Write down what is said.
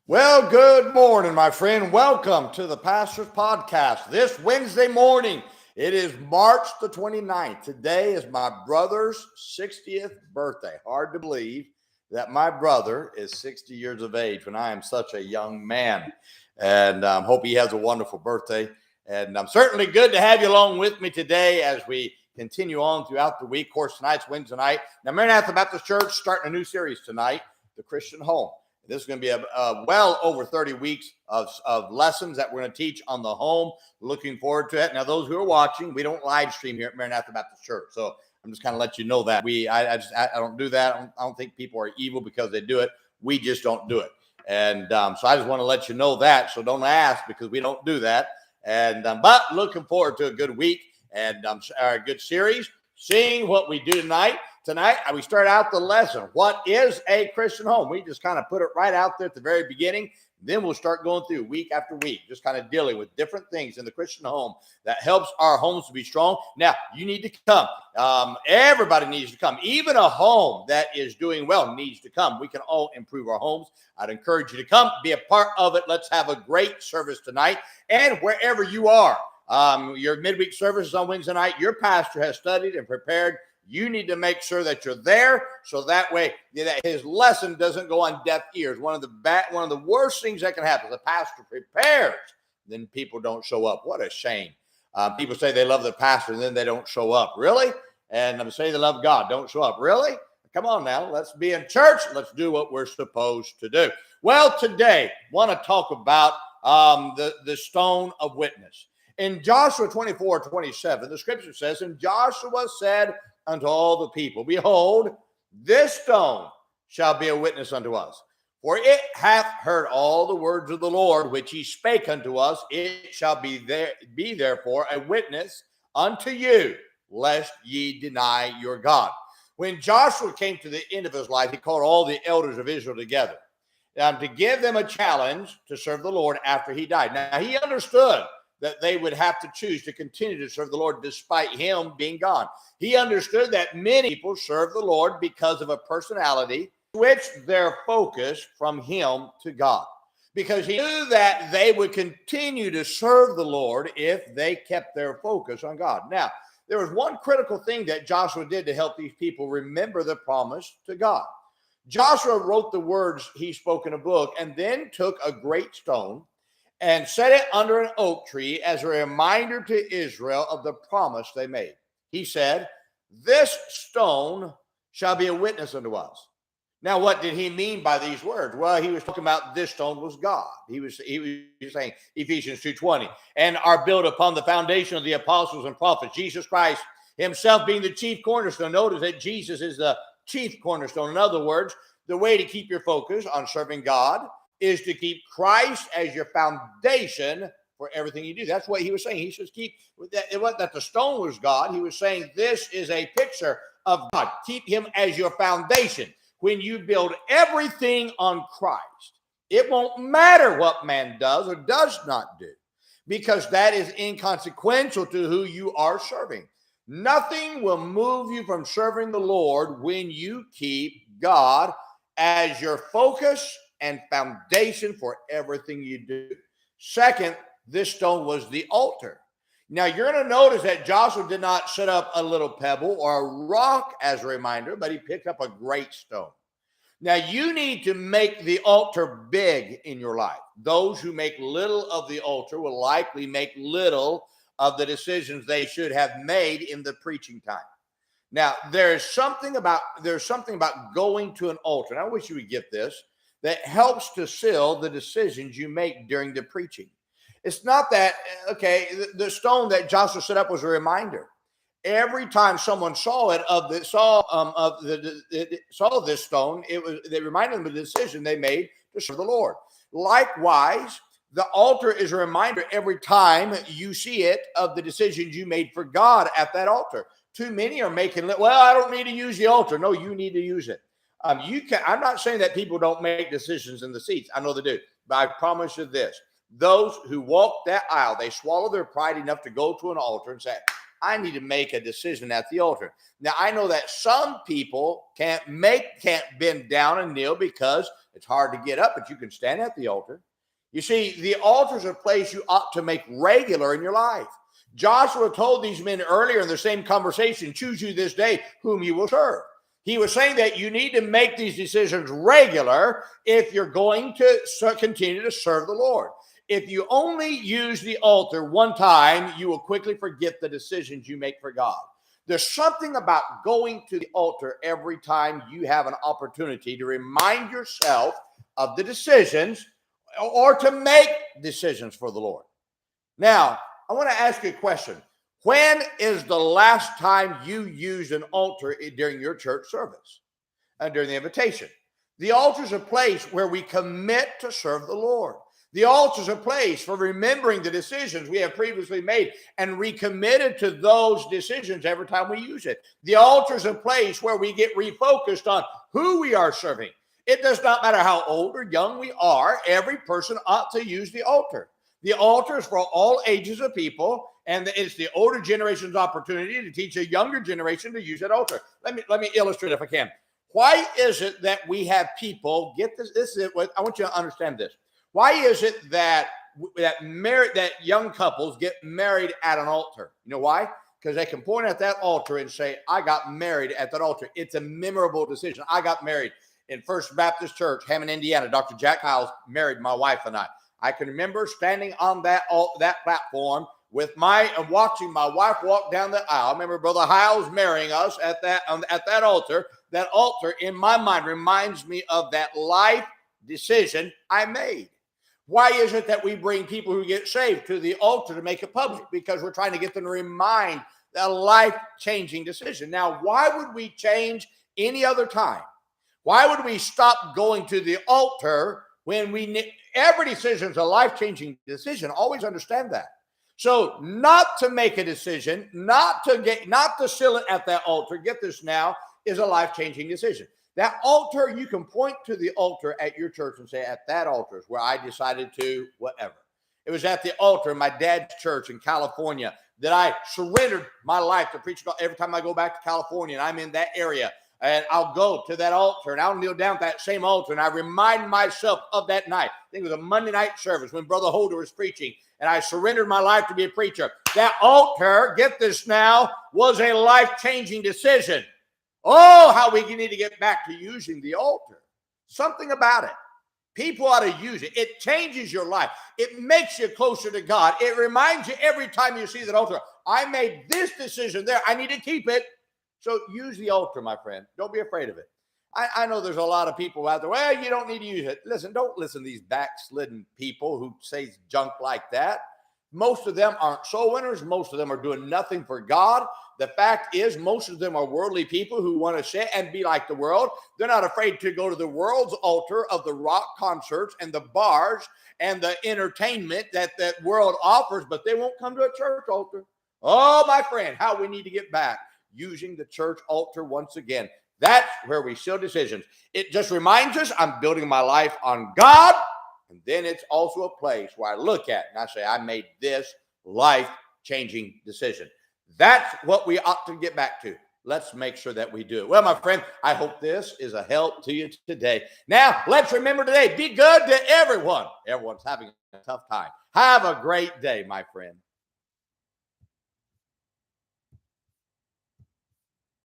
Well, good morning, my friend. Welcome to the Pastor's Podcast. This Wednesday morning, it is March the 29th. Today is my brother's 60th birthday. Hard to believe that my brother is 60 years of age when I am such a young man. And hope he has a wonderful birthday. And I'm certainly good to have you along with me today as we continue on throughout the week. Of course, tonight's Wednesday night. Now, Maranatha Baptist Church starting a new series tonight, The Christian Home. This is going to be a well over 30 weeks of lessons that we're going to teach on the home. Looking forward to it. Now, those who are watching, we don't live stream here at Maranatha Baptist Church. So I'm just kind of let you know that. I don't do that. I don't think people are evil because they do it. We just don't do it. And so I just want to let you know that. So don't ask because we don't do that. And but looking forward to a good week and a good series. Seeing what we do tonight. Tonight, we start out the lesson. What is a Christian home? We just kind of put it right out there at the very beginning. Then we'll start going through week after week, just kind of dealing with different things in the Christian home that helps our homes to be strong. Now, you need to come. Everybody needs to come. Even a home that is doing well needs to come. We can all improve our homes. I'd encourage you to come, be a part of it. Let's have a great service tonight. And wherever you are, your midweek service is on Wednesday night. Your pastor has studied and prepared. You need to make sure that you're there so that way that his lesson doesn't go on deaf ears. One of the worst things that can happen is a pastor prepares, then people don't show up. What a shame. People say they love the pastor and then they don't show up. Really? And I'm saying they love God. Don't show up. Really? Come on now. Let's be in church. Let's do what we're supposed to do. Well, today, I want to talk about the stone of witness. In Joshua 24:27, the scripture says, and Joshua said unto all the people, behold, this stone shall be a witness unto us. For it hath heard all the words of the Lord, which he spake unto us. It shall be therefore a witness unto you, lest ye deny your God. When Joshua came to the end of his life, he called all the elders of Israel together to give them a challenge to serve the Lord after he died. Now, he understood that they would have to choose to continue to serve the Lord despite him being gone. He understood that many people serve the Lord because of a personality switched their focus from him to God. Because he knew that they would continue to serve the Lord if they kept their focus on God. Now, there was one critical thing that Joshua did to help these people remember the promise to God. Joshua wrote the words he spoke in a book and then took a great stone and set it under an oak tree as a reminder to Israel of the promise they made. He said, this stone shall be a witness unto us. Now, what did he mean by these words? Well, he was talking about this stone was God. He was saying Ephesians 2:20, and are built upon the foundation of the apostles and prophets, Jesus Christ himself being the chief cornerstone. Notice that Jesus is the chief cornerstone. In other words, the way to keep your focus on serving God is to keep Christ as your foundation for everything you do. That's what he was saying. He says keep that. It wasn't that the stone was God. He was saying this is a picture of God. Keep him as your foundation. When you build everything on Christ, it won't matter what man does or does not do, because that is inconsequential to who you are serving. Nothing will move you from serving the Lord when you keep God as your focus and foundation for everything you do. Second, this stone was the altar. Now, you're going to notice that Joshua did not set up a little pebble or a rock as a reminder, but he picked up a great stone. Now, you need to make the altar big in your life. Those who make little of the altar will likely make little of the decisions they should have made in the preaching time. Now, there's something about going to an altar, and I wish you would get this, that helps to seal the decisions you make during the preaching. It's not that, okay, the stone that Joshua set up was a reminder. Every time someone saw this stone, they reminded them of the decision they made to serve the Lord. Likewise, the altar is a reminder every time you see it of the decisions you made for God at that altar. Too many are making, well, I don't need to use the altar. No, you need to use it. I'm not saying that people don't make decisions in the seats. I know they do. But I promise you this. Those who walk that aisle, they swallow their pride enough to go to an altar and say, I need to make a decision at the altar. Now, I know that some people can't bend down and kneel because It's hard to get up, but you can stand at the altar. You see, the altar is a place you ought to make regular in your life. Joshua told these men earlier in the same conversation, choose you this day whom you will serve. He was saying that you need to make these decisions regular if you're going to continue to serve the Lord. If you only use the altar one time, you will quickly forget the decisions you make for God. There's something about going to the altar every time you have an opportunity to remind yourself of the decisions or to make decisions for the Lord. Now, I want to ask you a question. When is the last time you used an altar during your church service and during the invitation? The altar is a place where we commit to serve the Lord. The altar is a place for remembering the decisions we have previously made and recommitted to those decisions every time we use it. The altar is a place where we get refocused on who we are serving. It does not matter how old or young we are, every person ought to use the altar. The altar is for all ages of people, and it's the older generation's opportunity to teach a younger generation to use that altar. Let me illustrate if I can. Why is it that we have people get this? This is it. I want you to understand this. Why is it that young couples get married at an altar? You know why? Because they can point at that altar and say, "I got married at that altar." It's a memorable decision. I got married in First Baptist Church, Hammond, Indiana. Dr. Jack Hiles married my wife and I. I can remember standing on that platform with watching my wife walk down the aisle. I remember Brother Hiles marrying us at that altar. That altar, in my mind, reminds me of that life decision I made. Why is it that we bring people who get saved to the altar to make it public? Because we're trying to get them to remind a life-changing decision. Now, why would we change any other time? Why would we stop going to the altar when every decision is a life-changing decision? Always understand that. So not to make a decision, not to seal it at that altar, get this now, is a life-changing decision. That altar, you can point to the altar at your church and say, at that altar is where I decided to whatever. It was at the altar in my dad's church in California that I surrendered my life to preach. Every time I go back to California and I'm in that area, and I'll go to that altar and I'll kneel down at that same altar and I remind myself of that night. I think it was a Monday night service when Brother Holder was preaching and I surrendered my life to be a preacher. That altar, get this now, was a life-changing decision. Oh, how we need to get back to using the altar. Something about it. People ought to use it. It changes your life. It makes you closer to God. It reminds you every time you see that altar, I made this decision there. I need to keep it. So use the altar, my friend. Don't be afraid of it. I know there's a lot of people out there, well, you don't need to use it. Listen, don't listen to these backslidden people who say junk like that. Most of them aren't soul winners. Most of them are doing nothing for God. The fact is, most of them are worldly people who want to sit and be like the world. They're not afraid to go to the world's altar of the rock concerts and the bars and the entertainment that world offers, but they won't come to a church altar. Oh, my friend, how we need to get back using the church altar once again. That's where we seal decisions. It just reminds us I'm building my life on God. And then it's also a place where I look at and I say, I made this life-changing decision. That's what we ought to get back to. Let's make sure that we do it. Well, my friend, I hope this is a help to you today. Now, let's remember today, be good to everyone. Everyone's having a tough time. Have a great day, my friend.